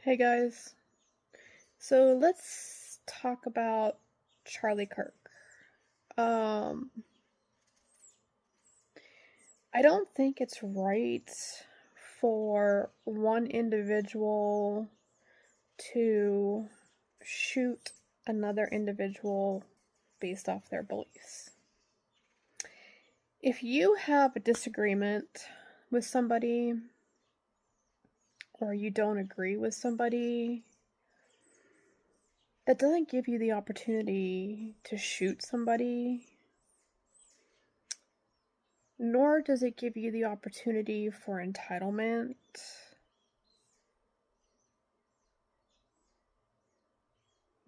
Hey guys. So let's talk about Charlie Kirk. Um I don't think it's right for one individual to shoot another individual based off their beliefs. If you have a disagreement with somebody or you don't agree with somebody, that doesn't give you the opportunity to shoot somebody, nor does it give you the opportunity for entitlement.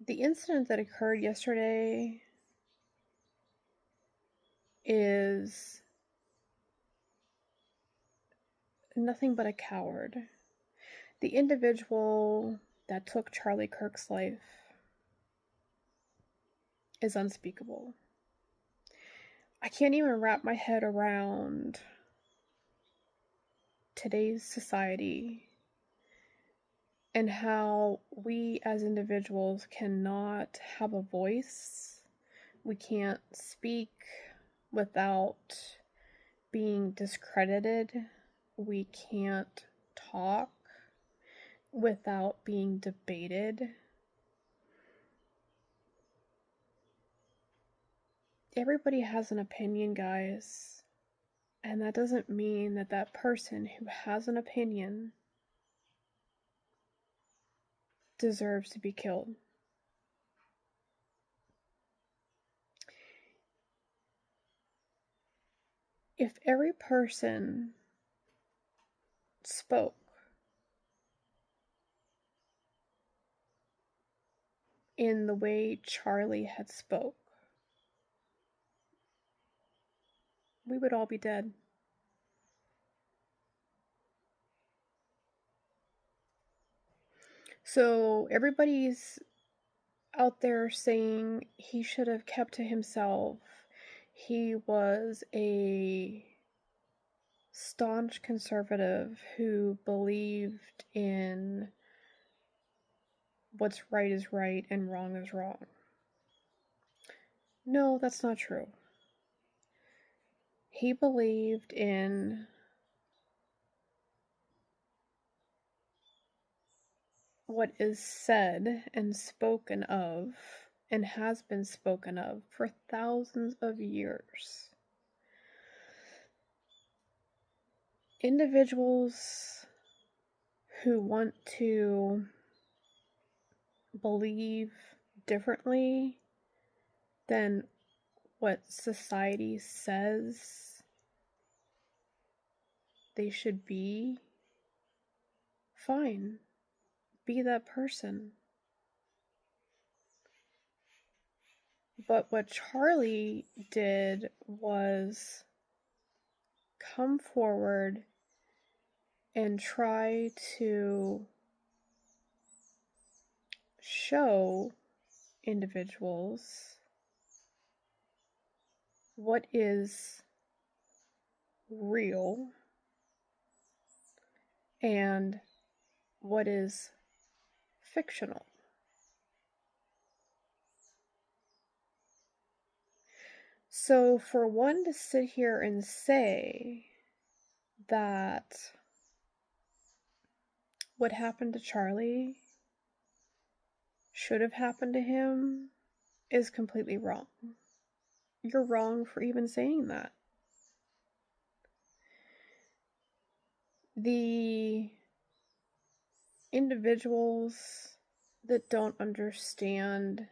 The incident that occurred yesterday is nothing but a coward. The individual that took Charlie Kirk's life is unspeakable. I can't even wrap my head around today's society and how we as individuals cannot have a voice. We can't speak without being discredited. We can't talk without being debated. Everybody has an opinion, guys. And that doesn't mean that that person who has an opinion deserves to be killed. If every person spoke in the way Charlie had spoke, we would all be dead. So everybody's out there saying he should have kept to himself. He was a staunch conservative who believed in what's right is right and wrong is wrong. No, that's not true. He believed in what is said and spoken of and has been spoken of for thousands of years. Individuals who want to believe differently than what society says they should be, fine, be that person. But what Charlie did was come forward and try to show individuals what is real and what is fictional. So for one to sit here and say that what happened to Charlie should have happened to him is completely wrong. You're wrong for even saying that. The individuals that don't understand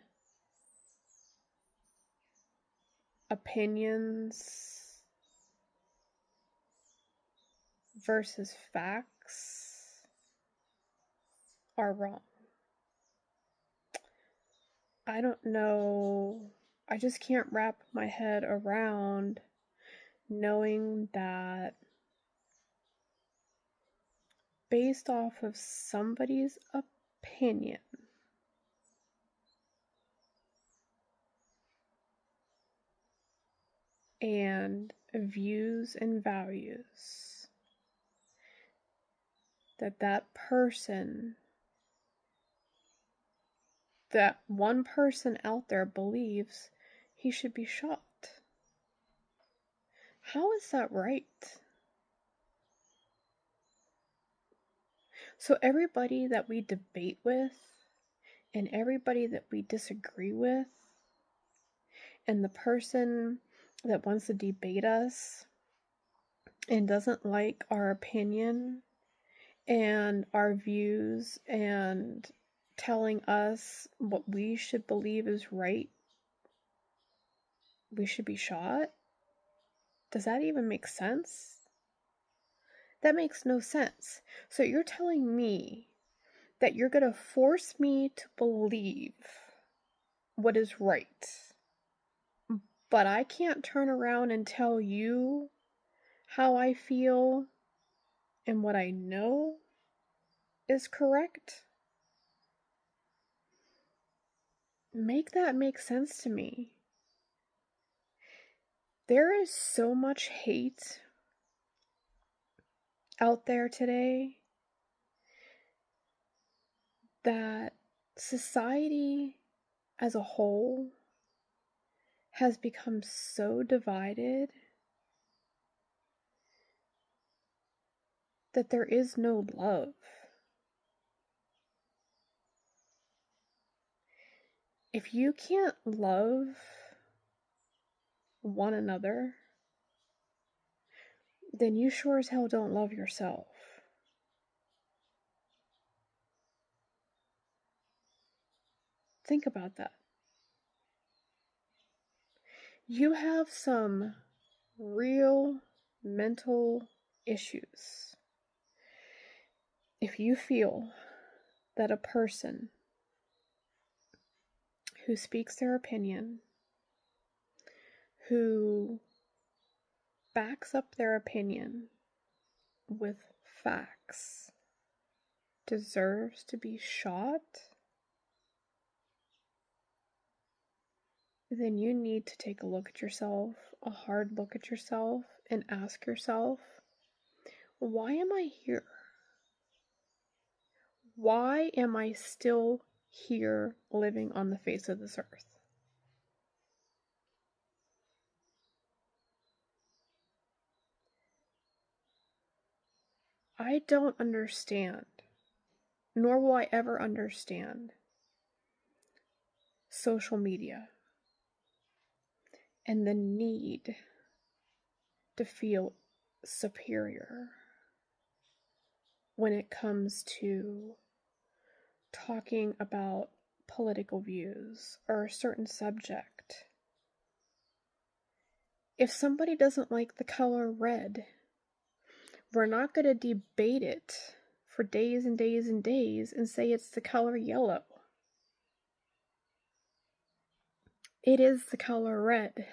opinions versus facts are wrong. I don't know. I just can't wrap my head around knowing that based off of somebody's opinion and views and values, that person that one person out there believes he should be shot. How is that right? So everybody that we debate with and everybody that we disagree with and the person that wants to debate us and doesn't like our opinion and our views and telling us what we should believe is right, we should be shot? Does that even make sense? That makes no sense. So you're telling me that you're going to force me to believe what is right, but I can't turn around and tell you how I feel and what I know is correct? Make that make sense to me. There is so much hate out there today that society as a whole has become so divided that there is no love. If you can't love one another, then you sure as hell don't love yourself. Think about that. You have some real mental issues if you feel that a person who speaks their opinion, who backs up their opinion with facts, deserves to be shot, then you need to take a look at yourself, a hard look at yourself, and ask yourself, why am I here? Why am I still here living on the face of this earth? I don't understand, nor will I ever understand, social media and the need to feel superior when it comes to talking about political views or a certain subject. If somebody doesn't like the color red, we're not going to debate it for days and days and days and say it's the color yellow. It is the color red.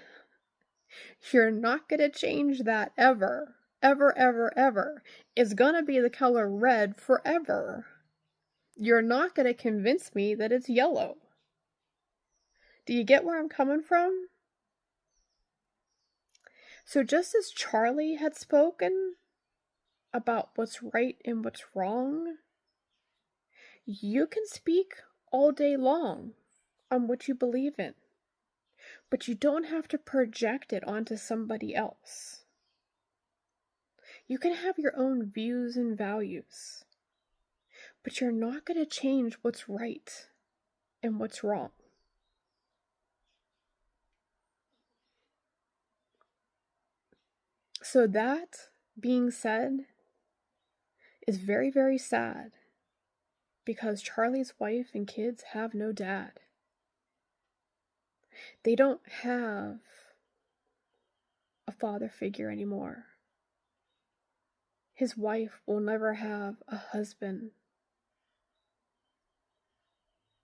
You're not going to change that ever. Ever, ever, ever. It's going to be the color red forever. You're not going to convince me that it's yellow. Do you get where I'm coming from? So just as Charlie had spoken about what's right and what's wrong, you can speak all day long on what you believe in, but you don't have to project it onto somebody else. You can have your own views and values, but you're not going to change what's right and what's wrong. So that being said, is very, very sad because Charlie's wife and kids have no dad. They don't have a father figure anymore. His wife will never have a husband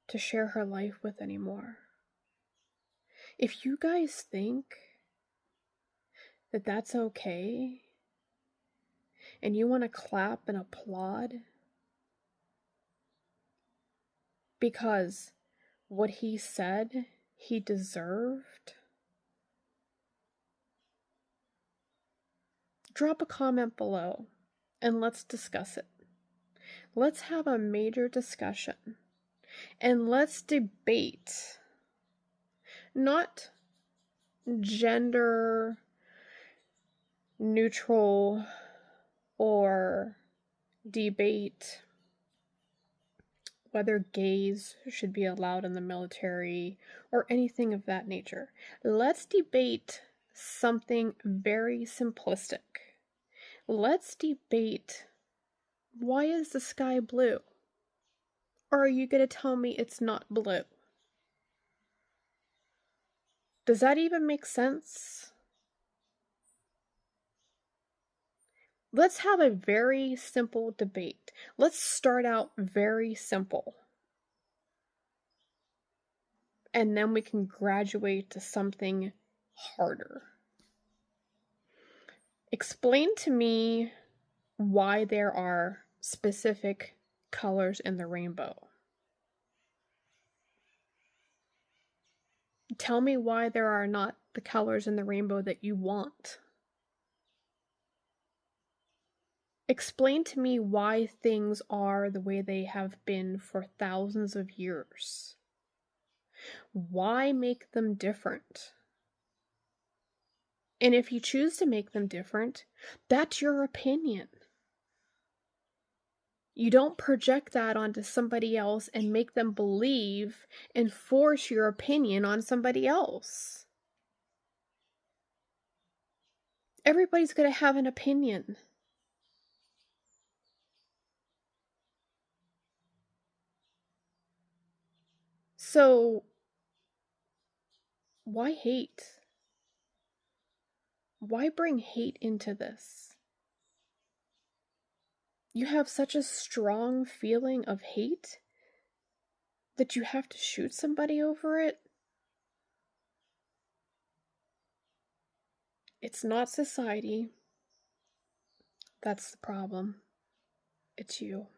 to share her life with anymore. If you guys think that that's okay and you want to clap and applaud because what he said he deserved, drop a comment below and let's discuss it. Let's have a major discussion And let's debate, not gender neutral or debate whether gays should be allowed in the military or anything of that nature. Let's debate something very simplistic. Let's debate, why is the sky blue? Or are you going to tell me it's not blue? Does that even make sense? Let's have a very simple debate. Let's start out very simple. And then we can graduate to something harder. Explain to me why there are specific colors in the rainbow. Tell me why there are not the colors in the rainbow that you want. Explain to me why things are the way they have been for thousands of years. Why make them different? And if you choose to make them different, that's your opinion. You don't project that onto somebody else and make them believe and force your opinion on somebody else. Everybody's going to have an opinion. So, why hate? Why bring hate into this? You have such a strong feeling of hate that you have to shoot somebody over it? It's not society. That's the problem. It's you.